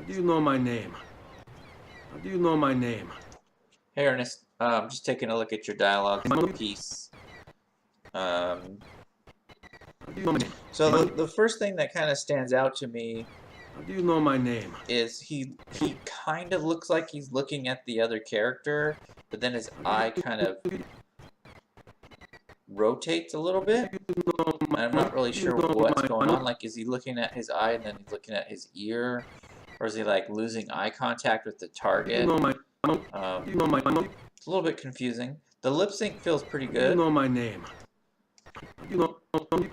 do you know my name? How do you know my name? Hey Ernest, I'm just taking a look at your dialogue piece. How do you know my name? So the first thing that kind of stands out to me How do you know my name? is he kind of looks like he's looking at the other character, but then his eye kind of rotates a little bit. And I'm not really sure what's going on. Like, is he looking at his eye and then he's looking at his ear? Or is he like losing eye contact with the target? It's a little bit confusing. The lip sync feels pretty Do you good. know my name? Do you know my name?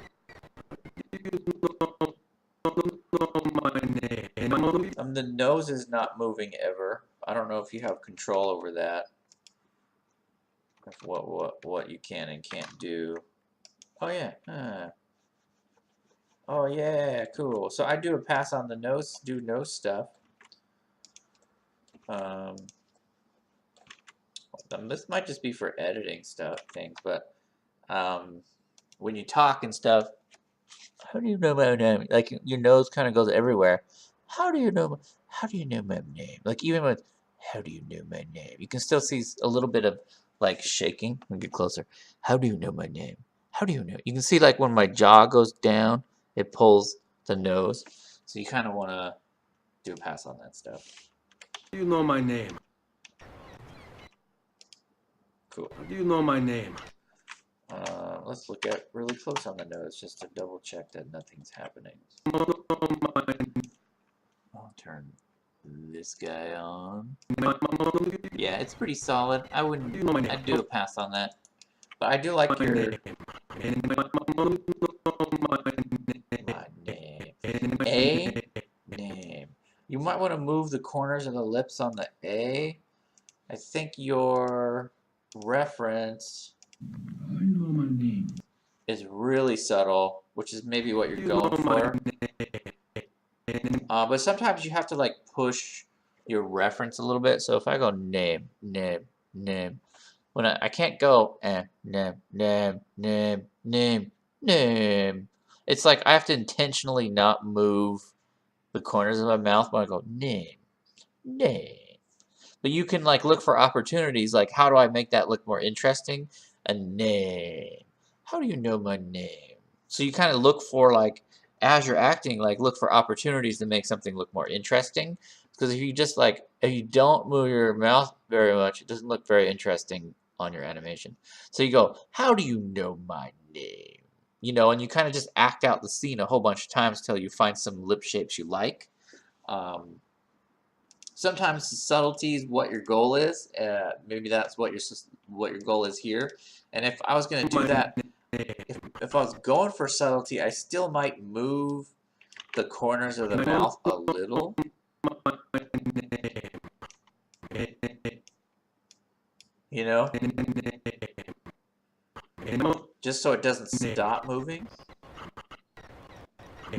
The nose is not moving ever. I don't know if you have control over that. What you can and can't do. Oh yeah. Oh yeah, cool. So I do a pass on the nose, do nose stuff. This might just be for editing things, but when you talk and stuff, how do you know my name? Like your nose kind of goes everywhere. How do you know? How do you know my name? Like even with, how do you know my name? You can still see a little bit of like shaking. Let me get closer. How do you know my name? How do you know? You can see like when my jaw goes down, it pulls the nose. So you kind of want to do a pass on that stuff. Do you know my name? Cool. Do you know my name? Let's look at really close on the nose just to double check that nothing's happening. I'll turn this guy on. Yeah, it's pretty solid. I'd do a pass on that. But I do like your my name. A name. You might want to move the corners of the lips on the A. I think your reference is really subtle, which is maybe what you're going for. But sometimes you have to like push your reference a little bit. So if I go name, when I can't go name. It's like I have to intentionally not move the corners of my mouth when I go name. But you can like look for opportunities, like how do I make that look more interesting? A name. How do you know my name? So you kind of look for like as you're acting, like look for opportunities to make something look more interesting. Because if you don't move your mouth very much, it doesn't look very interesting on your animation. So you go, how do you know my name? You know, and you kind of just act out the scene a whole bunch of times till you find some lip shapes you like. Sometimes the subtlety is what your goal is. Maybe that's what your goal is here. And if I was going to do that, if I was going for subtlety, I still might move the corners of the mouth a little. You know? Just so it doesn't stop moving.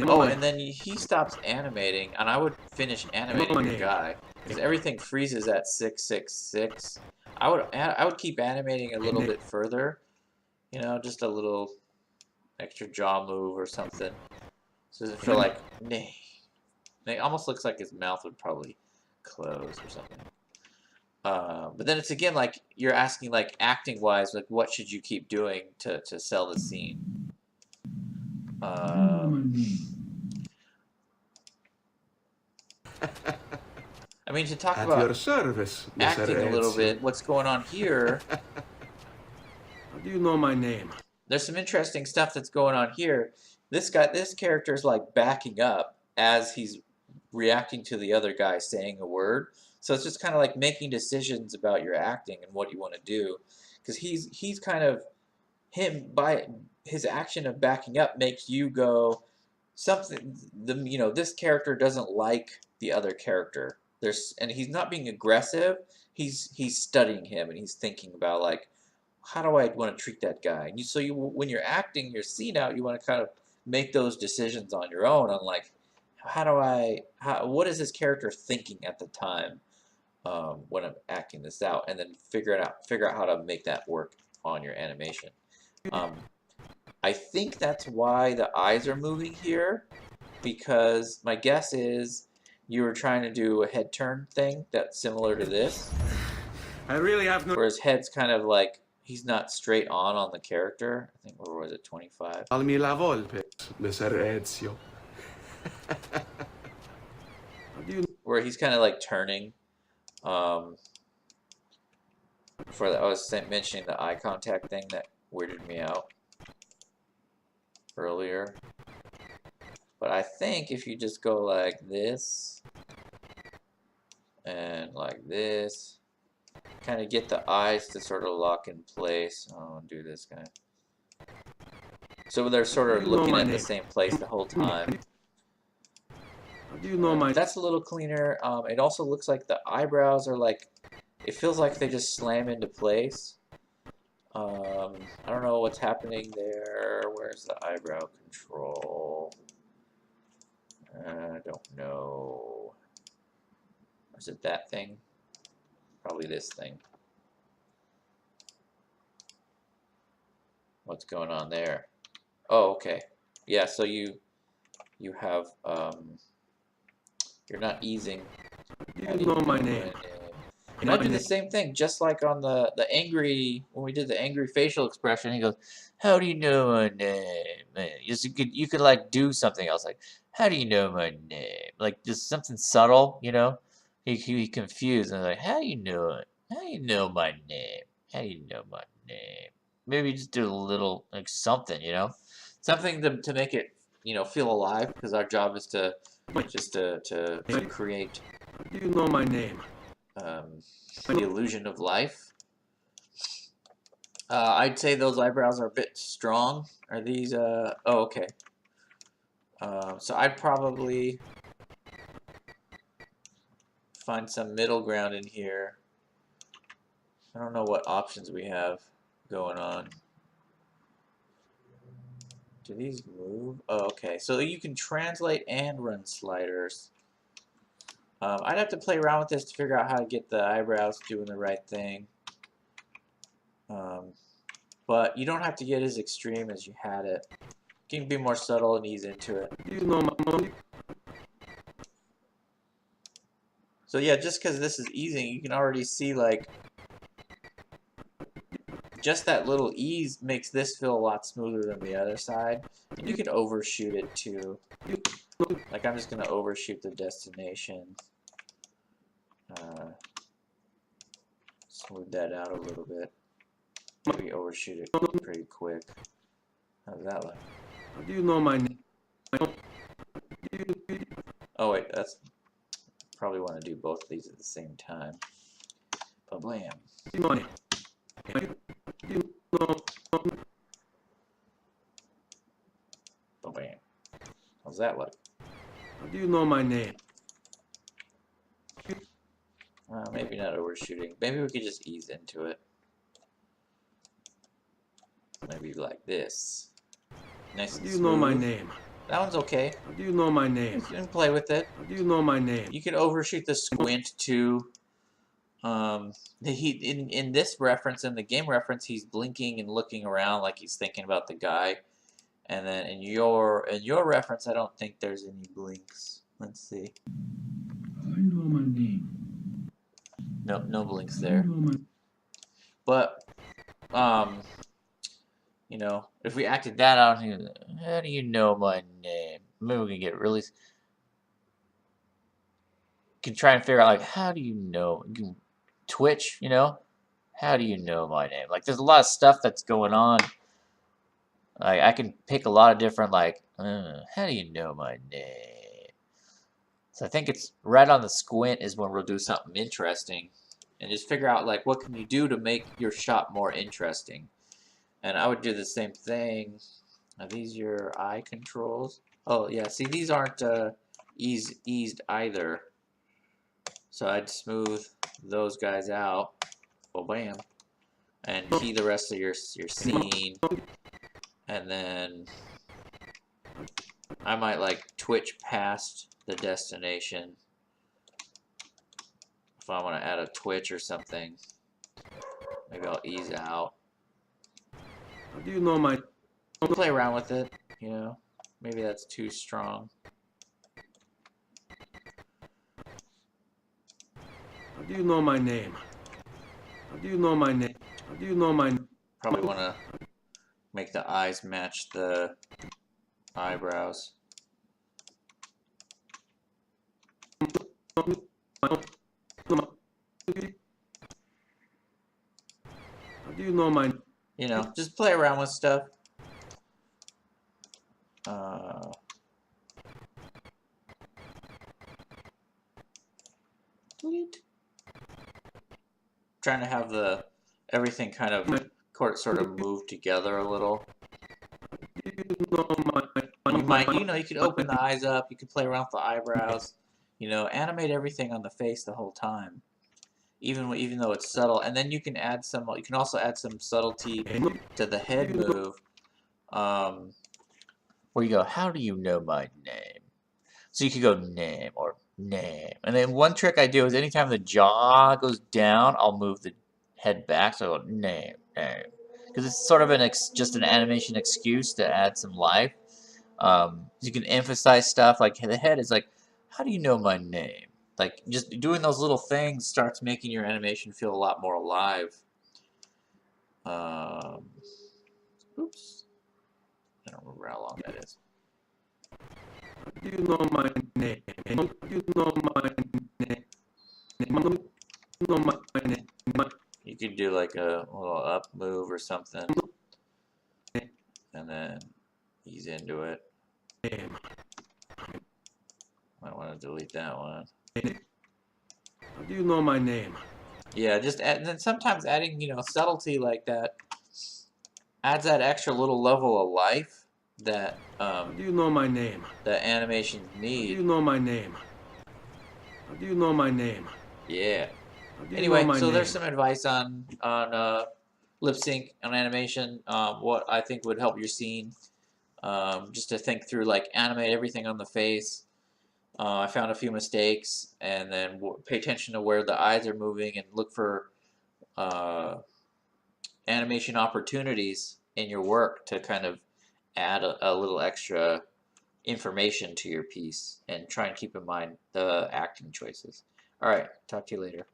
Oh, and then he stops animating, and I would finish animating your guy. Because everything freezes at 666. I would keep animating a little bit further. You know, just a little extra jaw move or something. So does it feel like, nay. It almost looks like his mouth would probably close or something. But then it's again like you're asking, like acting wise, like what should you keep doing to sell the scene? I mean, to talk At about your service, acting a little Ezio. bit, what's going on here? How do you know my name? There's some interesting stuff that's going on here. This character is like backing up as he's reacting to the other guy saying a word. So it's just kind of like making decisions about your acting and what you want to do, because he's kind of by his action of backing up makes you go something. This character doesn't like the other character. And he's not being aggressive. He's studying him and he's thinking about like, how do I want to treat that guy? And when you're acting your scene out, you want to kind of make those decisions on your own on like, what is this character thinking at the time when I'm acting this out, and then figure out how to make that work on your animation. I think that's why the eyes are moving here, because my guess is you were trying to do a head turn thing that's similar to this, I really have no... where his head's kind of like, he's not straight on the character. I think, where was it, 25? Calmi la volpe, Messer Ezio. Where he's kind of like turning. For the, I was mentioning the eye contact thing that weirded me out earlier. But I think if you just go like this and like this, kind of get the eyes to sort of lock in place. I'll do this guy. So they're sort of looking at the same place the whole time. How do you know my... That's a little cleaner. It also looks like the eyebrows are like, it feels like they just slam into place. I don't know what's happening there. Where's the eyebrow control? I don't know. Is it that thing? Probably this thing. What's going on there? Oh, okay. Yeah, so you have you're not easing. You know my name. And I do the same thing, just like on the angry, when we did the angry facial expression, he goes, "How do you know my name?" You could like do something else, like, "How do you know my name?" Like just something subtle, you know? He confused and like, "How do you know it? How do you know my name? How do you know my name?" Maybe just do a little like something, you know? Something to make it, you know, feel alive, because our job is to just to create How do you know my name? the illusion of life. I'd say those eyebrows are a bit strong. Are these, oh, okay. So I'd probably find some middle ground in here. I don't know what options we have going on. Do these move? Oh, okay. So you can translate and run sliders. I'd have to play around with this to figure out how to get the eyebrows doing the right thing. But you don't have to get as extreme as you had it. You can be more subtle and ease into it. You know my... So yeah, just because this is easing, you can already see like just that little ease makes this feel a lot smoother than the other side. And you can overshoot it too. Like I'm just gonna overshoot the destination. Smooth that out a little bit. Maybe overshoot it pretty quick. How's that look? How do you know my name? Oh wait, that's probably want to do both of these at the same time. Ba-blam. You know my name. You know... Ba-bam. How's that look? How do you know my name? Maybe not overshooting. Maybe we could just ease into it. Maybe like this. Nice and How do you know my smooth. name? That one's okay. How do you know my name? You can play with it. How do you know my name? You can overshoot the squint too. In this reference, in the game reference, he's blinking and looking around like he's thinking about the guy. And then in your reference, I don't think there's any blinks. Let's see. I know my name. Nope, no blinks there. But you know, if we acted that out, how do you know my name? Maybe we can get really. Can try and figure out like, how do you know? You can twitch, you know. How do you know my name? Like, there's a lot of stuff that's going on. Like, I can pick a lot of different like, how do you know my name? So I think it's right on the squint is when we'll do something interesting, and just figure out like what can you do to make your shot more interesting. And I would do the same thing. Are these your eye controls? Oh yeah, see these aren't eased either. So I'd smooth those guys out. Well, bam, and key the rest of your scene, and then I might like twitch past the destination if I want to add a twitch or something. Maybe I'll ease out. How do you know my... I'll play around with it, you know. Maybe that's too strong. How do you know my name? How do you know my name? How do you know my name? Probably want to make the eyes match the eyebrows. How do you know my? You know, just play around with stuff. Trying to have everything kind of sort of move together a little. You could open the eyes up. You could play around with the eyebrows. You know, animate everything on the face the whole time, even though it's subtle. And then you can add some. You can also add some subtlety to the head move, where you go, "How do you know my name?" So you could go name or name. And then one trick I do is anytime the jaw goes down, I'll move the head back. So I go name. Because it's sort of just an animation excuse to add some life. You can emphasize stuff like the head is like, how do you know my name? Like just doing those little things starts making your animation feel a lot more alive. Oops. I don't remember how long that is. How do you know my name? How do you know my name? How do you know my name? You could do like a little up move or something, and then ease into it. Might want to delete that one. How do you know my name? Yeah, and then sometimes adding, subtlety like that adds that extra little level of life that How do you know my name? the animations How do you need. know my name? How do you know my name? Yeah. How do you know Anyway, my so name? there's some advice on lip sync on animation. What I think would help your scene. Just to think through, like animate everything on the face. I found a few mistakes, and then pay attention to where the eyes are moving and look for animation opportunities in your work to kind of add a little extra information to your piece, and try and keep in mind the acting choices. All right, talk to you later.